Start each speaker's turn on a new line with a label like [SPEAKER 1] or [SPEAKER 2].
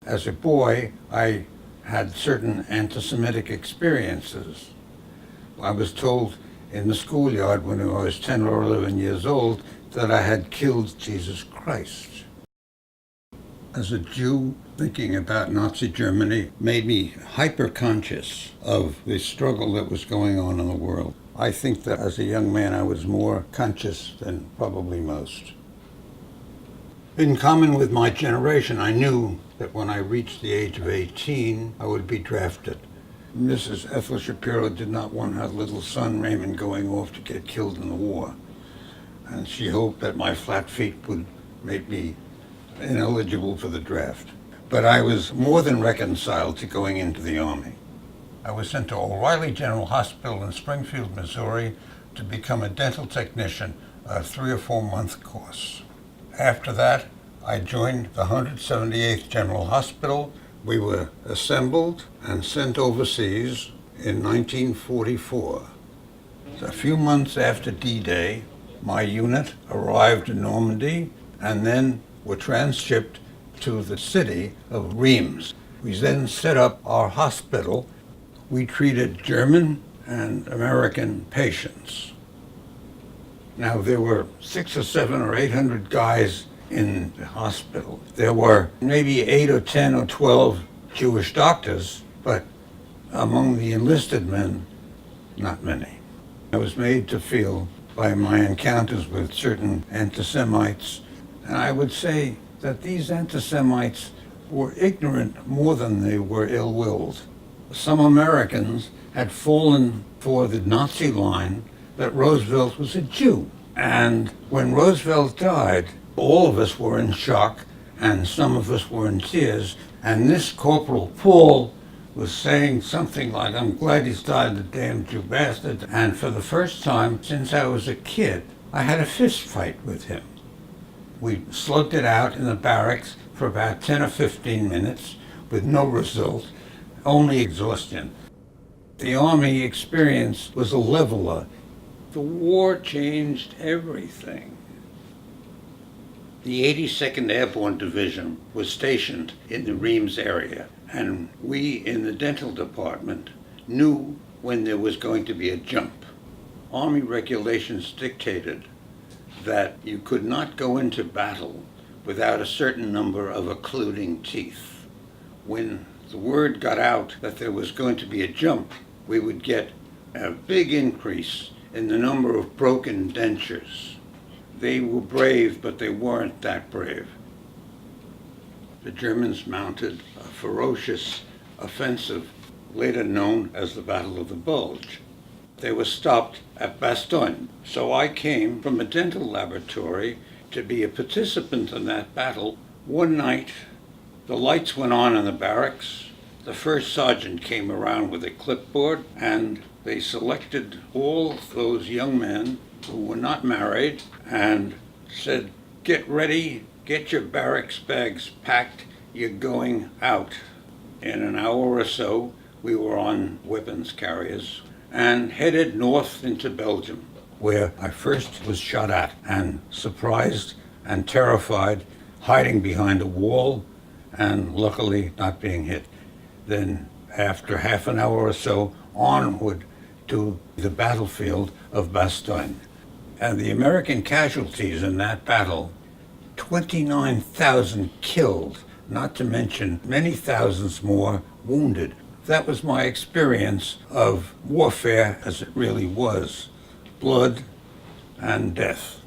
[SPEAKER 1] As a boy, I had certain anti-Semitic experiences. I was told in the schoolyard when I was 10 or 11 years old that I had killed Jesus Christ. As a Jew, thinking about Nazi Germany made me hyper-conscious of the struggle that was going on in the world. I think that as a young man I was more conscious than probably most. In common with my generation, I knew that when I reached the age of 18, I would be drafted. Mrs. Ethel Shapiro did not want her little son Raymond going off to get killed in the war. And she hoped that my flat feet would make me ineligible for the draft. But I was more than reconciled to going into the Army. I was sent to O'Reilly General Hospital in Springfield, Missouri to become a dental technician, a 3 or 4 month course. After that, I joined the 178th General Hospital. We were assembled and sent overseas in 1944. A few months after D-Day, my unit arrived in Normandy and then were transshipped to the city of Reims. We then set up our hospital. We treated German and American patients. Now, there were 600 or 700 or 800 guys in the hospital. There were maybe 8 or 10 or 12 Jewish doctors, but among the enlisted men, not many. I was made to feel by my encounters with certain anti-Semites, and I would say that these anti-Semites were ignorant more than they were ill-willed. Some Americans had fallen for the Nazi line that Roosevelt was a Jew. And when Roosevelt died, all of us were in shock, and some of us were in tears. And this Corporal Paul was saying something like, "I'm glad he's died, the damn Jew bastard." And for the first time since I was a kid, I had a fist fight with him. We slugged it out in the barracks for about 10 or 15 minutes with no result, only exhaustion. The Army experience was a leveler. The war changed everything. The 82nd Airborne Division was stationed in the Reims area, and we in the dental department knew when there was going to be a jump. Army regulations dictated that you could not go into battle without a certain number of occluding teeth. When the word got out that there was going to be a jump, we would get a big increase in the number of broken dentures. They were brave, but they weren't that brave. The Germans mounted a ferocious offensive, later known as the Battle of the Bulge. They were stopped at Bastogne. So I came from a dental laboratory to be a participant in that battle. One night, the lights went on in the barracks. The first sergeant came around with a clipboard, and they selected all those young men who were not married and said, "Get ready, get your barracks bags packed, you're going out." In an hour or so, we were on weapons carriers and headed north into Belgium, where I first was shot at and surprised and terrified, hiding behind a wall and luckily not being hit. Then, after half an hour or so, onward to the battlefield of Bastogne. And the American casualties in that battle, 29,000 killed, not to mention many thousands more wounded. That was my experience of warfare as it really was, blood and death.